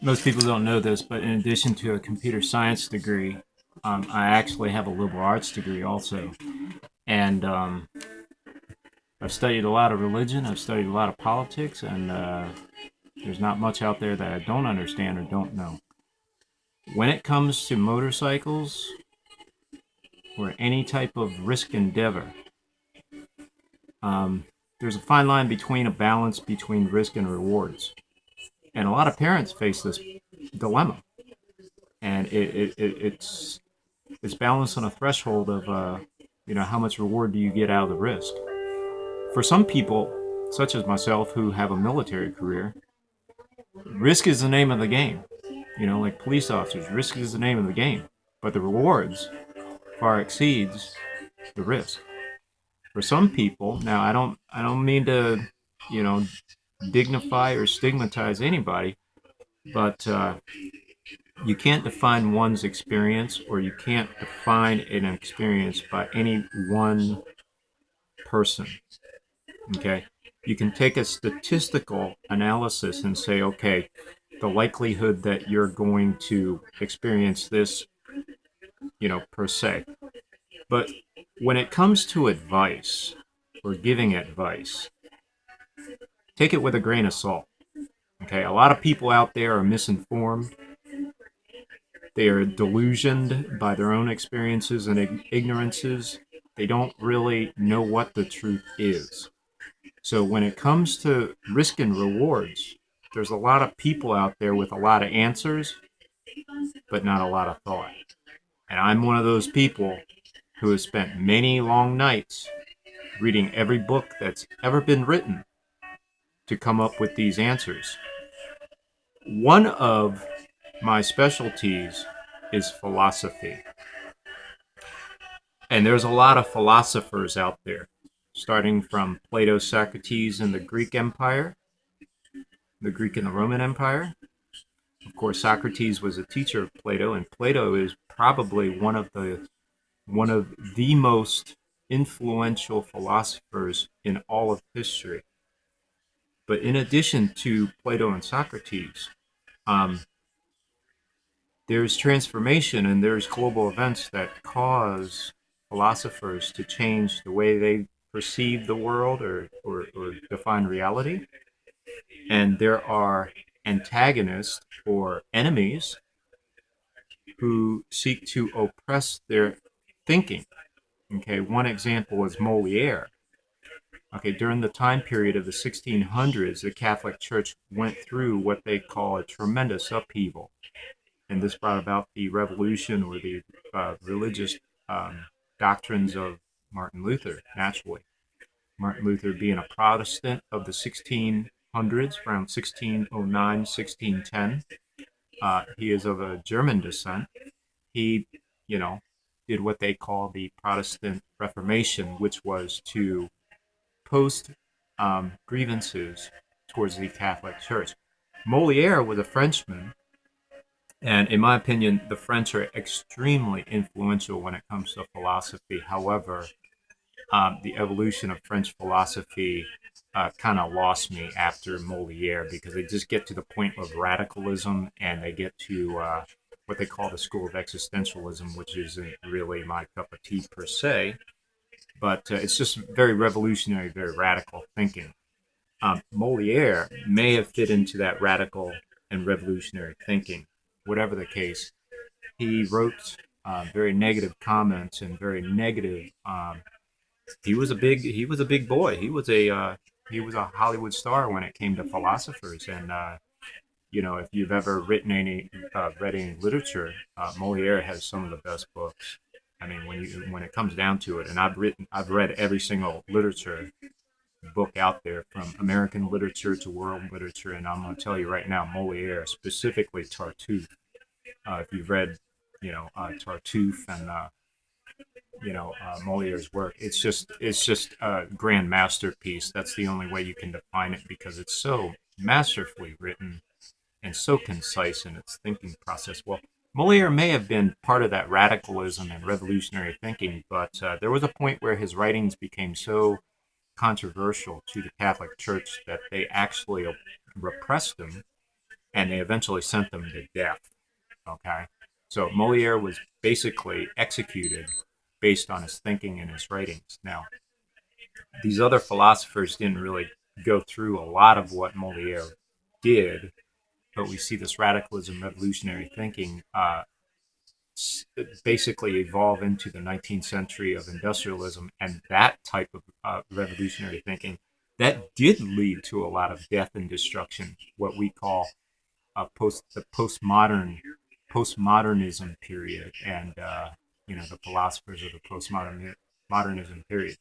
Most people don't know this, but in addition to a computer science degree, I actually have a liberal arts degree also. And I've studied a lot of religion, I've studied a lot of politics, and there's not much out there that I don't understand or don't know. When it comes to motorcycles or any type of risk endeavor, there's a fine line between a balance between risk and rewards. And a lot of parents face this dilemma. And it's balanced on a threshold of, how much reward do you get out of the risk? For some people, such as myself, who have a military career, risk is the name of the game. Like police officers, risk is the name of the game. But the rewards far exceeds the risk. For some people, now I don't mean to, you know, dignify or stigmatize anybody, but you can't define one's experience, or you can't define an experience by any one person. Okay, you can take a statistical analysis and say, okay, the likelihood that you're going to experience this, per se. But when it comes to advice or giving advice, take it with a grain of salt. Okay, a lot of people out there are misinformed. They are delusioned by their own experiences and ignorances. They don't really know what the truth is. So when it comes to risk and rewards, there's a lot of people out there with a lot of answers, but not a lot of thought. And I'm one of those people who has spent many long nights reading every book that's ever been written to come up with these answers. One of my specialties is philosophy. And there's a lot of philosophers out there, starting from Plato, Socrates in the Greek Empire, the Greek and the Roman Empire. Of course, Socrates was a teacher of Plato, and Plato is probably one of the most influential philosophers in all of history. But in addition to Plato and Socrates, um, there's transformation and there's global events that cause philosophers to change the way they perceive the world, or define reality. And there are antagonists or enemies who seek to oppress their thinking. Okay, one example is Moliere. Okay, during the time period of the 1600s, the Catholic Church went through what they call a tremendous upheaval. And this brought about the revolution, or the religious doctrines of Martin Luther, naturally. Martin Luther being a Protestant of the 1600s, around 1609, 1610. He is of a German descent. He, you know, did what they call the Protestant Reformation, which was to post grievances towards the Catholic Church. Moliere was a Frenchman, and in my opinion, the French are extremely influential when it comes to philosophy. However, the evolution of French philosophy kind of lost me after Moliere, because they just get to the point of radicalism, and they get to what they call the school of existentialism, which isn't really my cup of tea per se, but it's just very revolutionary, very radical thinking. Moliere may have fit into that radical and revolutionary thinking. Whatever the case, he wrote very negative comments and very negative. He was a big boy. He was a Hollywood star when it came to philosophers. And if you've ever read any literature, Moliere has some of the best books. I mean, when it comes down to it, and I've read every single literature book out there, from American literature to world literature, and I'm going to tell you right now, Moliere, specifically Tartuffe. If you've read, Tartuffe and Moliere's work, it's just a grand masterpiece. That's the only way you can define it, because it's so masterfully written and so concise in its thinking process. Well, Moliere may have been part of that radicalism and revolutionary thinking, but there was a point where his writings became so controversial to the Catholic Church that they actually repressed him and they eventually sent them to death. Okay, so Moliere was basically executed based on his thinking and his writings. Now, these other philosophers didn't really go through a lot of what Moliere did, but we see this radicalism, revolutionary thinking basically evolve into the 19th century of industrialism, and that type of revolutionary thinking that did lead to a lot of death and destruction, what we call the postmodernism period, and the philosophers of the postmodernism period.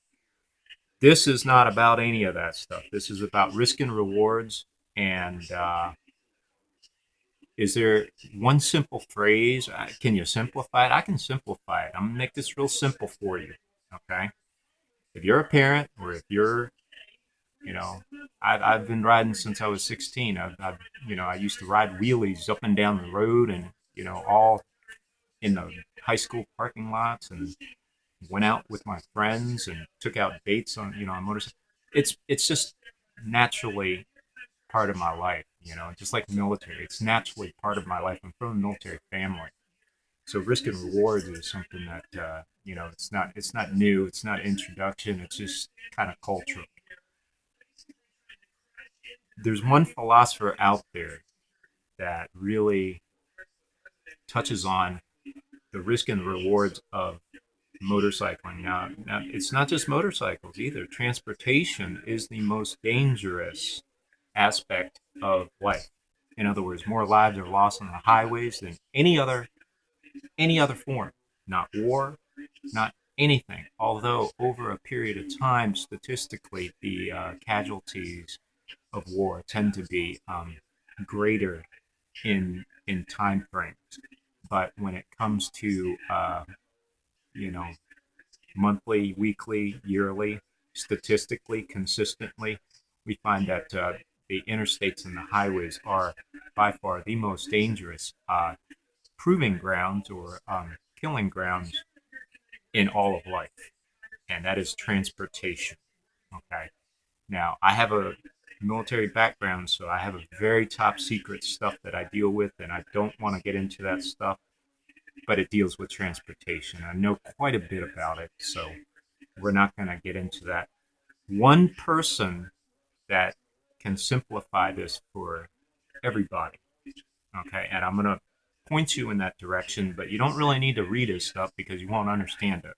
This is not about any of that stuff. This is about risk and rewards. And is there one simple phrase? Can you simplify it? I can simplify it. I'm gonna make this real simple for you. Okay. If you're a parent, or if you're, you know, I've been riding since I was 16. I used to ride wheelies up and down the road, and all in the high school parking lots, and went out with my friends and took out dates on motorcycles. It's just naturally part of my life, just like the military. It's naturally part of my life. I'm from a military family. So risk and rewards is something that it's not new, it's not introduction, it's just kind of cultural. There's one philosopher out there that really touches on the risk and rewards of motorcycling. Now, it's not just motorcycles either. Transportation is the most dangerous aspect of life. In other words, more lives are lost on the highways than any other form. Not war, not anything. Although over a period of time, statistically, the casualties of war tend to be greater in time frames. But when it comes to you know monthly, weekly, yearly, statistically, consistently, we find that the interstates and the highways are by far the most dangerous proving grounds, or killing grounds in all of life, and that is transportation. Okay. Now, I have a military background, so I have a very top secret stuff that I deal with, and I don't want to get into that stuff, but it deals with transportation. I know quite a bit about it, so we're not going to get into that. One person that can simplify this for everybody, okay, and I'm going to point you in that direction, but you don't really need to read his stuff because you won't understand it.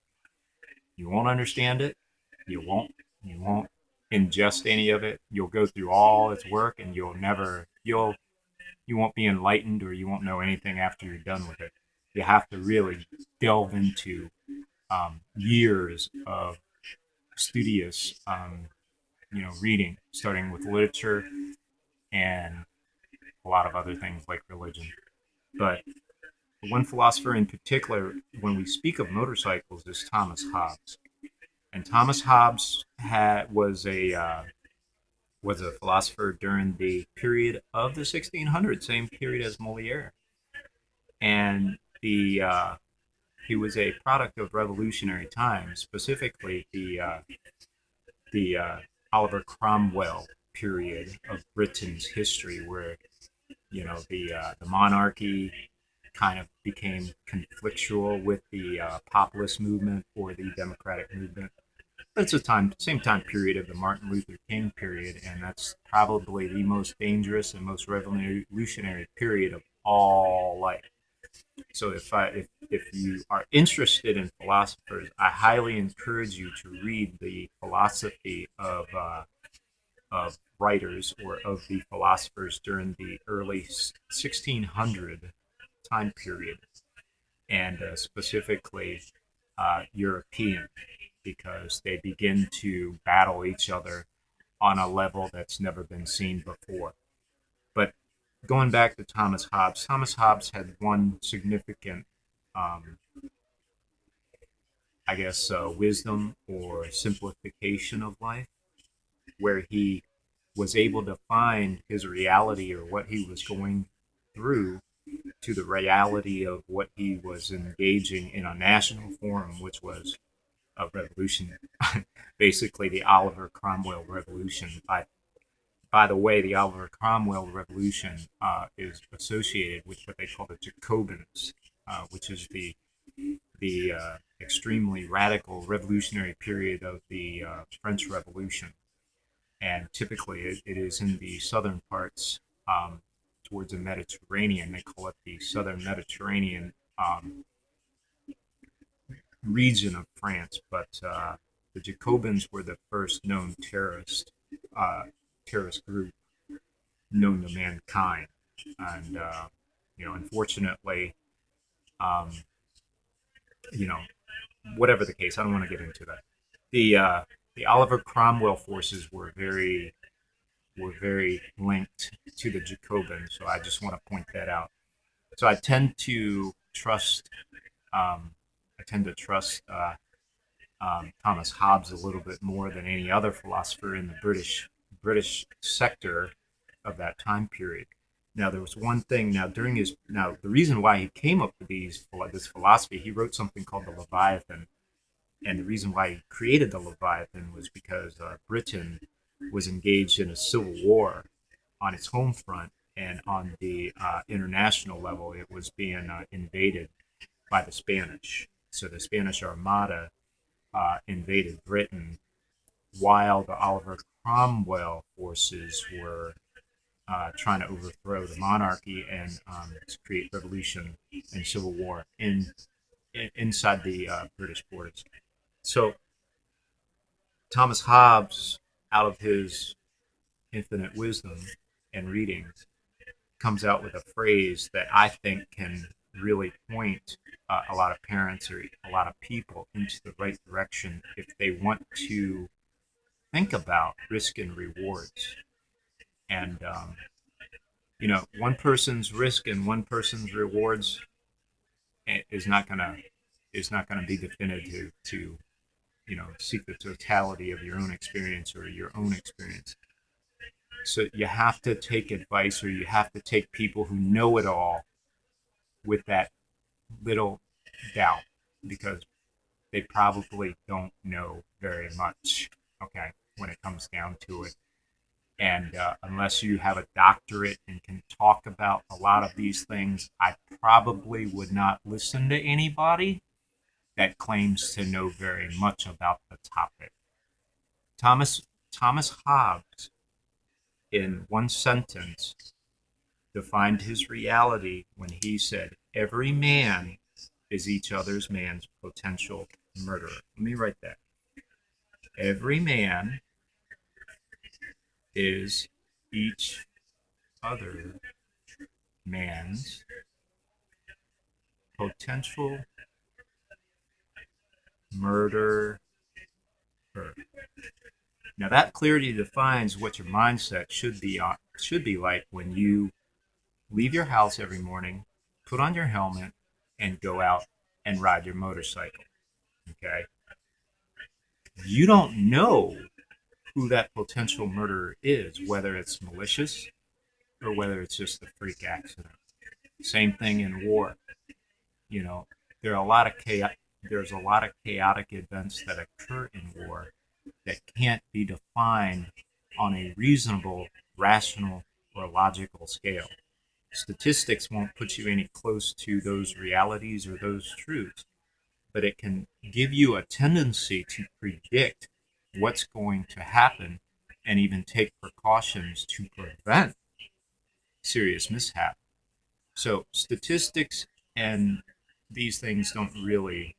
You won't understand it. You won't ingest any of it. You'll go through all its work, and you won't be enlightened, or you won't know anything after you're done with it. You have to really delve into years of studious reading, starting with literature and a lot of other things like religion. But one philosopher in particular, when we speak of motorcycles, is Thomas Hobbes. And Thomas Hobbes was a philosopher during the period of the 1600s, same period as Moliere, and he was a product of revolutionary times, specifically the Oliver Cromwell period of Britain's history, where the monarchy kind of became conflictual with the populist movement or the democratic movement. But it's same time period of the Martin Luther King period, and that's probably the most dangerous and most revolutionary period of all life. So if you are interested in philosophers, I highly encourage you to read the philosophy of writers, or of the philosophers during the early 1600 time period, and specifically European, because they begin to battle each other on a level that's never been seen before. But going back to Thomas Hobbes had one significant, um, I guess, wisdom or simplification of life, where he was able to find his reality, or what he was going through, to the reality of what he was engaging in a national forum, which was a revolution, basically the Oliver Cromwell revolution. by the way, the Oliver Cromwell Revolution is associated with what they call the Jacobins, which is the extremely radical revolutionary period of the French Revolution. And typically, it is in the southern parts towards the Mediterranean. They call it the Southern Mediterranean region of France. But the Jacobins were the first known uh, terrorist group known to mankind, and unfortunately, um, you know, whatever the case, I don't want to get into that. The Oliver Cromwell forces were very linked to the Jacobins, so I just want to point that out. So um, I tend to trust Thomas Hobbes a little bit more than any other philosopher in the British sector of that time period. Now, there was one thing. Now the reason why he came up with this philosophy, he wrote something called the Leviathan, and the reason why he created the Leviathan was because Britain was engaged in a civil war on its home front, and on the international level, it was being invaded by the Spanish. So the Spanish Armada invaded Britain while the Oliver Cromwell forces were trying to overthrow the monarchy and to create revolution and civil war inside the British borders. So Thomas Hobbes, out of his infinite wisdom and readings, comes out with a phrase that I think can really point a lot of parents or a lot of people into the right direction if they want to think about risk and rewards. And one person's risk and one person's rewards is not gonna be definitive to seek the totality of your own experience or your own experience. So you have to take advice, or you have to take people who know it all with that little doubt, because they probably don't know very much. Okay, when it comes down to it. And unless you have a doctorate and can talk about a lot of these things, I probably would not listen to anybody that claims to know very much about the topic. Thomas Thomas Hobbes, in one sentence, defined his reality when he said, "Every man is each other's man's potential murderer." Let me write that. Every man is each other man's potential murderer. Now that clearly defines what your mindset should be like when you leave your house every morning, put on your helmet, and go out and ride your motorcycle. Okay, you don't know who that potential murderer is, whether it's malicious or whether it's just a freak accident. Same thing in war. You know, there are a lot of chaos. There's a lot of chaotic events that occur in war that can't be defined on a reasonable, rational, or logical scale. Statistics won't put you any close to those realities or those truths, but it can give you a tendency to predict what's going to happen and even take precautions to prevent serious mishap. So statistics and these things don't really,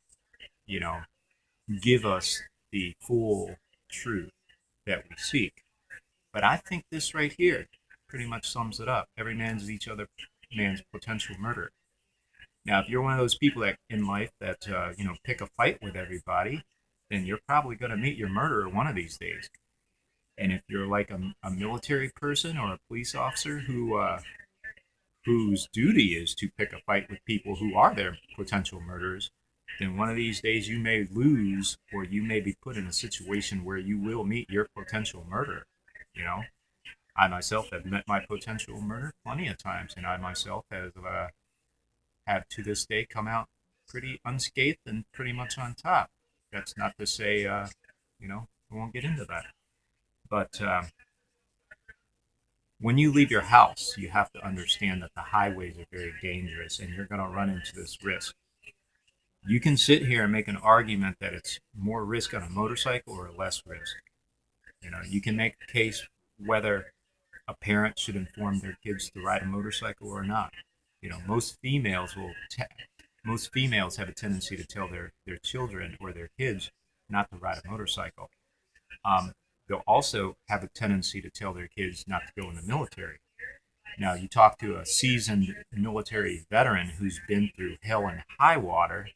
you know, give us the full truth that we seek. But I think this right here pretty much sums it up. Every man's each other man's potential murderer. Now, if you're one of those people that in life that pick a fight with everybody, then you're probably going to meet your murderer one of these days. And if you're like a military person or a police officer whose duty is to pick a fight with people who are their potential murderers, then one of these days you may lose, or you may be put in a situation where you will meet your potential murderer. You know, I myself have met my potential murderer plenty of times, and I myself have to this day come out pretty unscathed and pretty much on top. That's not to say, we won't get into that. But when you leave your house, you have to understand that the highways are very dangerous and you're going to run into this risk. You can sit here and make an argument that it's more risk on a motorcycle or less risk. You can make a case whether a parent should inform their kids to ride a motorcycle or not. Most females most females have a tendency to tell their children or their kids not to ride a motorcycle. Um, they'll also have a tendency to tell their kids not to go in the military. Now, you talk to a seasoned military veteran who's been through hell and high water,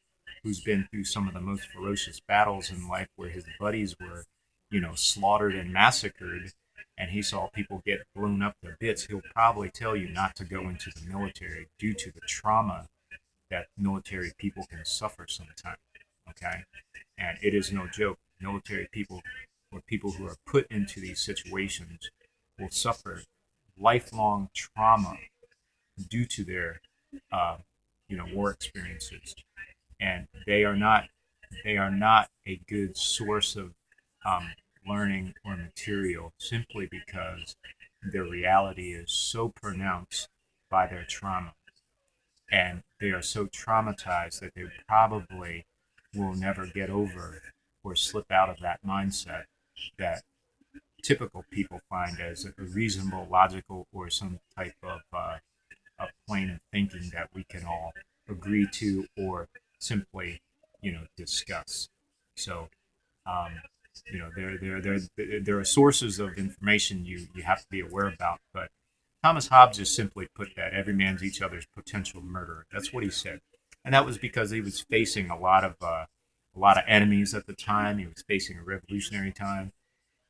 who's been through some of the most ferocious battles in life where his buddies were, slaughtered and massacred, and he saw people get blown up to bits. He'll probably tell you not to go into the military due to the trauma that military people can suffer sometimes. Okay? And it is no joke. Military people or people who are put into these situations will suffer lifelong trauma due to their war experiences, and they are not a good source of um, learning or material simply because their reality is so pronounced by their trauma, and they are so traumatized that they probably will never get over or slip out of that mindset that typical people find as a reasonable, logical, or some type of plane of thinking that we can all agree to or simply, discuss. So, um, there are sources of information you have to be aware about. But Thomas Hobbes just simply put that every man's each other's potential murderer. That's what he said, and that was because he was facing a lot of enemies at the time. He was facing a revolutionary time,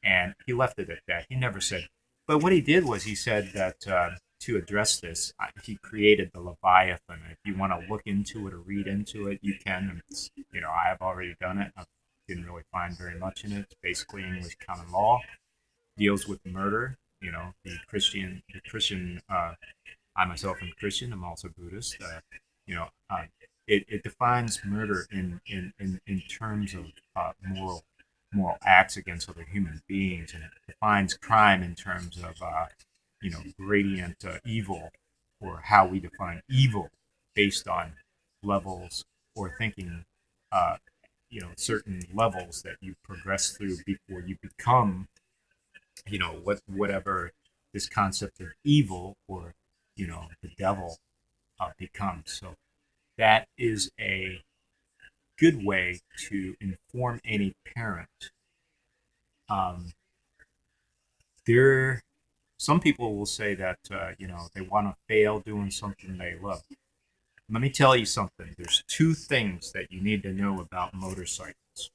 and he left it at that. He never said. But what he did was he said that to address this, he created the Leviathan. If you want to look into it or read into it, you can. I have already done it. I didn't really find very much in it. It's basically English common law. Deals with murder. The Christian. I myself am Christian. I'm also Buddhist. You know, uh, it defines murder in terms of moral acts against other human beings, and it defines crime in terms of gradient evil, or how we define evil based on levels or thinking, uh, certain levels that you progress through before you become, whatever this concept of evil or the devil becomes. So that is a good way to inform any parent. Um, there, some people will say that they want to fail doing something they love. Let me tell you something. There's two things that you need to know about motorcycles.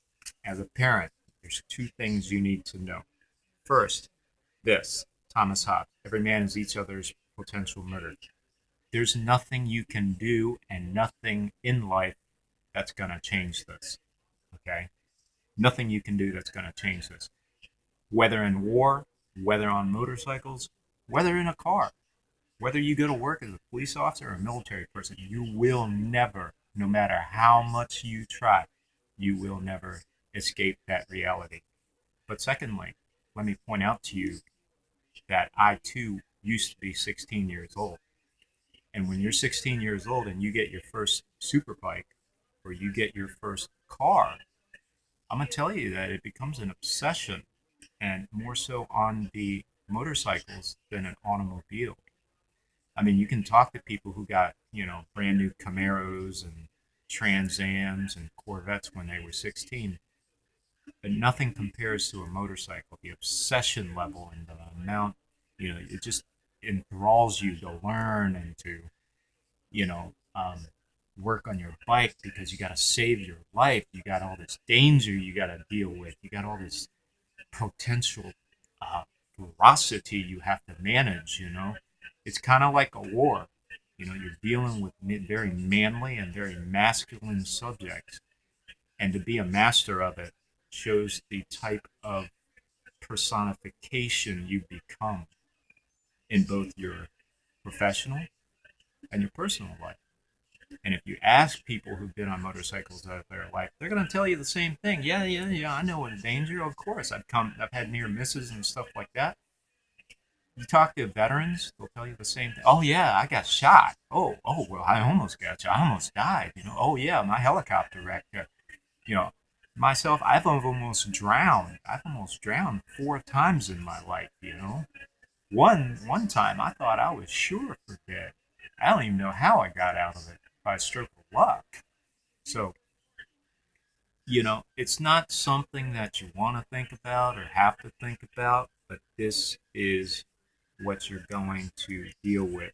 As a parent, there's two things you need to know. First, this Thomas Hobbes: every man is each other's potential murderer. There's nothing you can do and nothing in life that's going to change this. Okay? Nothing you can do that's going to change this. Whether in war, whether on motorcycles, whether in a car, whether you go to work as a police officer or a military person, you will never, no matter how much you try, you will never escape that reality. But secondly, let me point out to you that I too used to be 16 years old. And when you're 16 years old and you get your first super bike or you get your first car, I'm going to tell you that it becomes an obsession, and more so on the motorcycles than an automobile. I mean, you can talk to people who got, brand new Camaros and Transams and Corvettes when they were 16, but nothing compares to a motorcycle. The obsession level and the amount, it just enthralls you to learn and to, you know, um, work on your bike because you got to save your life. You got all this danger you got to deal with. You got all this potential uh, ferocity you have to manage. It's kind of like a war. You're dealing with very manly and very masculine subjects, and to be a master of it shows the type of personification you become in both your professional and your personal life. And if you ask people who've been on motorcycles out of their life, they're going to tell you the same thing. Yeah, yeah, yeah. I know what danger. Of course, I've had near misses and stuff like that. You talk to veterans, they'll tell you the same thing. Oh yeah, I got shot. Oh well, I almost got shot. I almost died. Oh yeah, my helicopter wrecked. You know, myself, I've almost drowned. I've almost drowned 4 times in my life. One time I thought I was sure for dead. I don't even know how I got out of it by a stroke of luck. So it's not something that you want to think about or have to think about, but this is what you're going to deal with.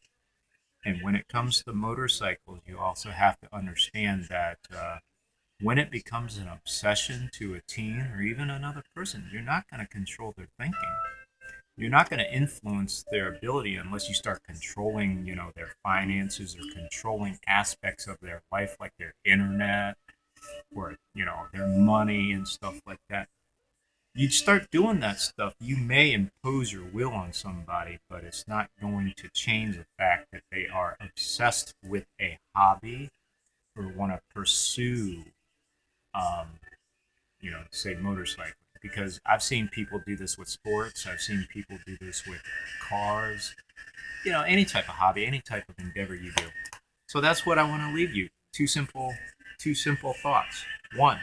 And when it comes to motorcycles, you also have to understand that when it becomes an obsession to a teen or even another person, you're not going to control their thinking. You're not going to influence their ability unless you start controlling, their finances or controlling aspects of their life, like their internet or, their money and stuff like that. You start doing that stuff, you may impose your will on somebody, but it's not going to change the fact that they are obsessed with a hobby or want to pursue, um, say motorcycling. Because I've seen people do this with sports, I've seen people do this with cars, any type of hobby, any type of endeavor you do. So that's what I want to leave you. Two simple thoughts. One,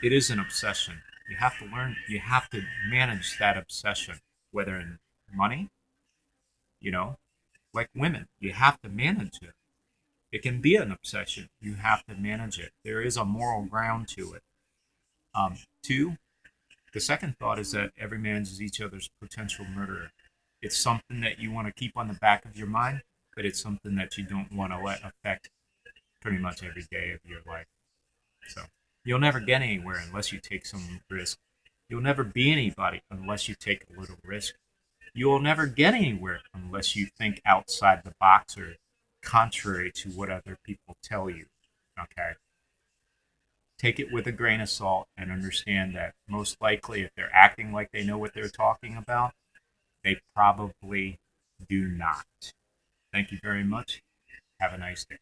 it is an obsession. You have to learn, you have to manage that obsession, whether in money, you know, like women, you have to manage it. It can be an obsession. You have to manage it. There is a moral ground to it. Two, the second thought is that every man is each other's potential murderer. It's something that you want to keep on the back of your mind, but it's something that you don't want to let affect pretty much every day of your life. So you'll never get anywhere unless you take some risk. You'll never be anybody unless you take a little risk. You will never get anywhere unless you think outside the box or contrary to what other people tell you. Okay? Take it with a grain of salt and understand that most likely, if they're acting like they know what they're talking about, they probably do not. Thank you very much. Have a nice day.